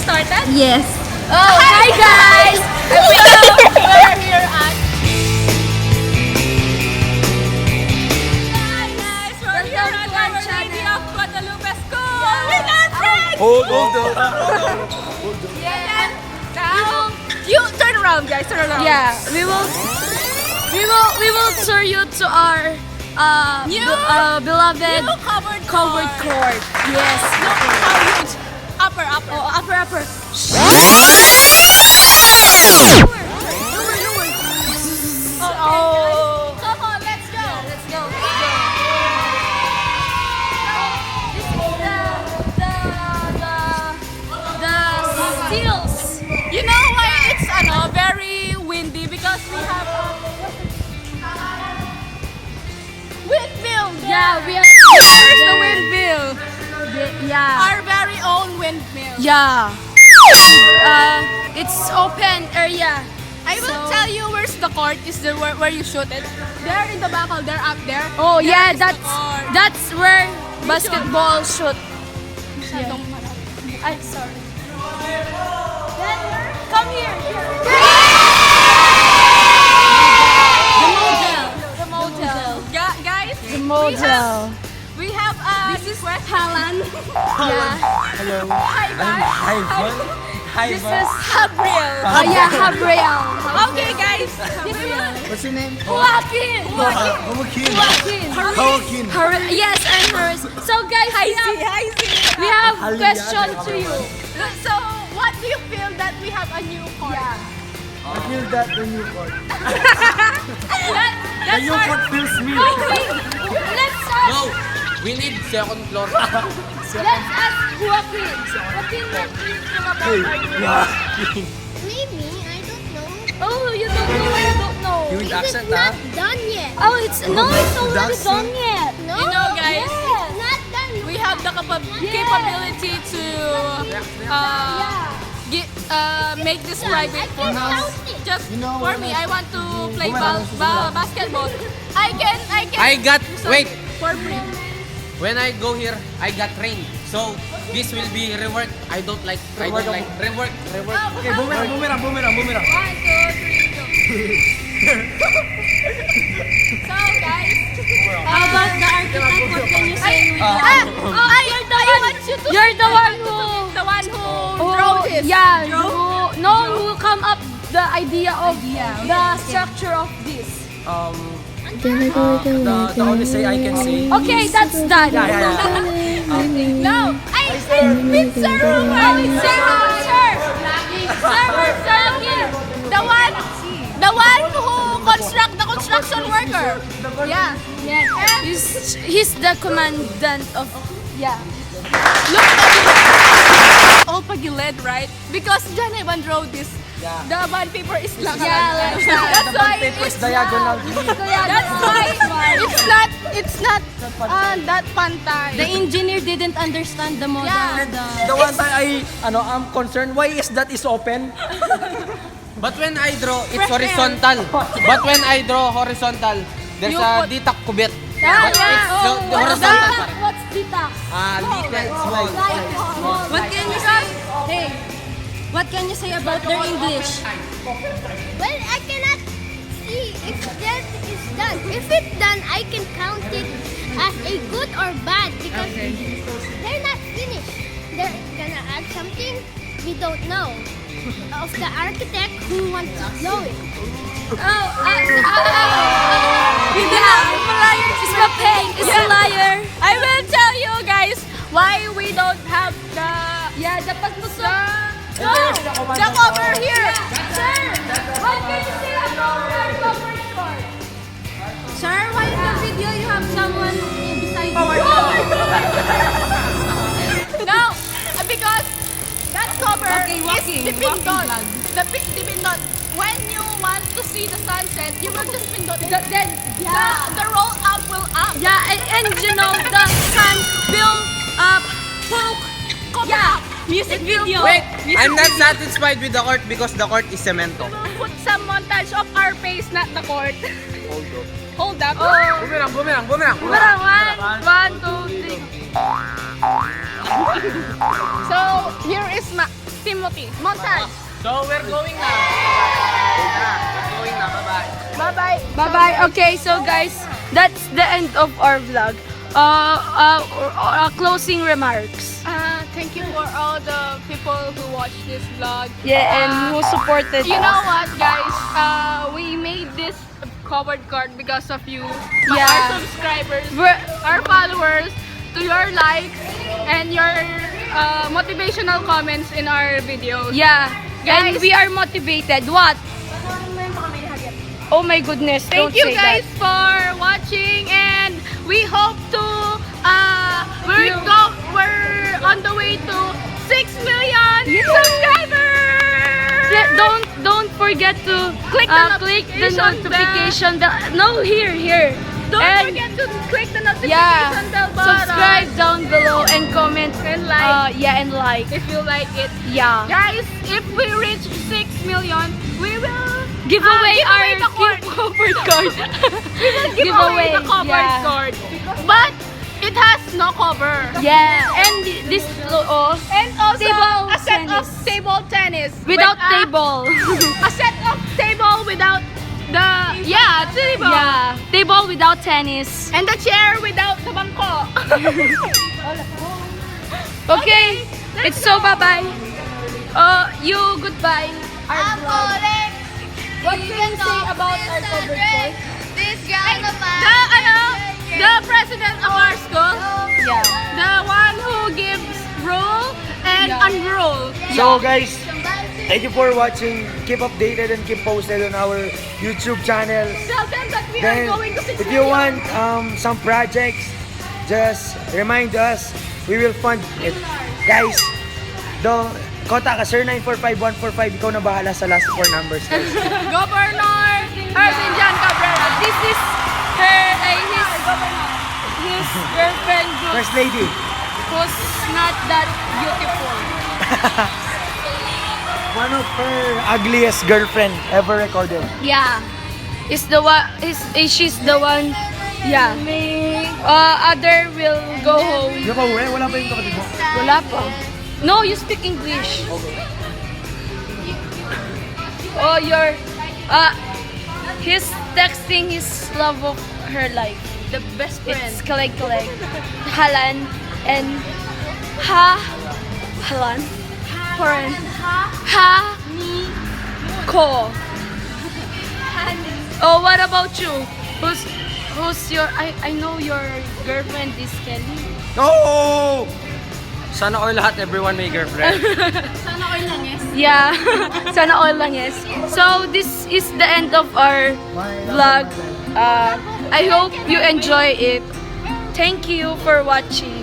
started? Yes. Oh, hi guys! We're here at... Hi guys! We're here at Our Lady of Guadalupe School! With our friends! Hold on. Yeah. Now, you turn around guys, turn around. Yeah, we will tour you to our beloved New covered court. Yes. Look how huge. Upper. Oh, upper. Oh. Come on, let's go. Let's go. This is the steels. You know why it's very windy? Because we have windmill. Yeah, we are. Here's the windmill. Yeah. Our very own windmill. Yeah. It's open area. I will tell you where's the court. Is the where you shoot it? There in the backal. They're up there. Oh There yeah, is the that's court. that's where basketball shoot. Masyadong malaki. I'm sorry. Then come here. The model. Guys, The model. we have this is Halan. Yeah. Hello. Hi guys. Hi, This Val. is Gabriel. yeah, Gabriel. Okay guys. What's your name? Joaquin. Joaquin. Joaquin. Yes, and hers. So guys, we have question to you. So, what do you feel that we have a new court? I feel that the new court. The That's new our... court feels me. Oh, wait. Let's ask. No, we need second floor. Let's ask Joaquin. Joaquin, what do you feel about Hey, our Maybe, I don't know. Oh, you don't know. I don't know. you with It's accent, not huh? done yet. Oh, it's already That's done yet. No, You know, guys, Yes. it's not done. We have the capability to make this private for can us. count it. Just You know, for me, I want to play basketball. I can. I got, wait, For free. when I go here, I got trained. So, this will be rework. I don't like rework. Okay, boomerang. 1, 2, 3, go. So guys, How about the architect? What can you say? you're the one who Who- wrote this. Yeah, who come up the idea of the structure of this. The only say I can say. Okay, that's done. No, it's Sir Ruben. Sir here. The one who construct the construction worker. Yeah. He's the commandant of Look at all pagilid, right? Because John Evan wrote this. The bond paper is lang. Yeah, like that. That's why Papers diagonal. that's why it's not that pantay. The engineer didn't understand the model. Yeah. The one time I'm concerned, why is that is open? But when I draw, it's horizontal. But when I draw horizontal, there's You a put- ditak kubit. Yeah, But yeah. it's the What's horizontal. that? What's dita? Little, small. What can you say? Hey, what can you say about their English? Well, I cannot see if that is done. If it's done, I can count it as a good or bad because they're not finished. They're gonna add something we don't know of the architect who wants to know it. It's a pain. It's a liar. I will tell you guys why we don't have the Dapat mo the cover here. Sir, what can you say about your cover score? Sir, why in the video you have someone beside you? No, because that cover Okay, is walking dipindot. vlog. Dipindot. When you want to see the sunset, you will just pindot. Then, The roll up will up. yeah, and you know the sun will poke. Yeah. Music video. Wait, I'm not satisfied with the court because the court is cemento. Put some montage of our face, not the court. Hold up. Boomerang. Parang 1, 2, 3. So here is Timothy. Montage. So we're going na. We're going na. Bye-bye. Bye-bye. Bye-bye. Okay, so guys, that's the end of our vlog. Closing remarks. Thank you for all the people who watched this vlog. Yeah, and who supported You us. know what, guys? We made this covered card because of you, Yeah. our subscribers, We're- our followers, to your likes and your motivational comments in our videos. Yeah, and Guys. we are motivated. What? Oh my goodness, Thank don't you say guys that. for watching, and we hope to we're on the way to 6 million subscribers. Yeah, don't forget to Click the notification bell. No, here. Don't And forget to click the notification yeah, bell button. subscribe down below and comment And like. and like. If you like it. Yeah. Guys, if we reach 6 million, we will Give away give our away the card. covered card. We will give away the covered yeah. card. But it has no cover. Yeah, and this And also Table a set of tennis. table tennis. without with table. A set of table without the table. Yeah, table without tennis. And the chair without the bangko. Okay, it's so bye-bye. You goodbye. Our vlog. What can you say about our covered card? This guy The president of our school, Yeah. the one who gives rule and Yeah. unrule. So guys, thank you for watching. Keep updated and keep posted on our YouTube channel. Tell them that we Then, are going to 6 if you million. want some projects, just remind us. We will fund it. Guys, contact us, sir 945-145. Ikaw na bahala sa last 4 numbers, guys. Governor Erzinjan Cabrera. This is his girlfriend First lady. who's not that beautiful. One of her ugliest girlfriend ever recorded. Yeah. She's the one. Yeah. Other will go home. Di ba, wala pa yung kapatid mo? Wala pa. No, you speak English. Oh, he's texting his love of her life. The best friend. It's Kaleg. Halan and Halan. Foreign. Ko. Oh, what about you? Who's your? I know your girlfriend is Kelly. No! Sana all lahat, everyone may girlfriend. Sana all lang, yes. Yeah, sana all lang, yes. So this is the end of our vlog. I hope you enjoy it. Thank you for watching.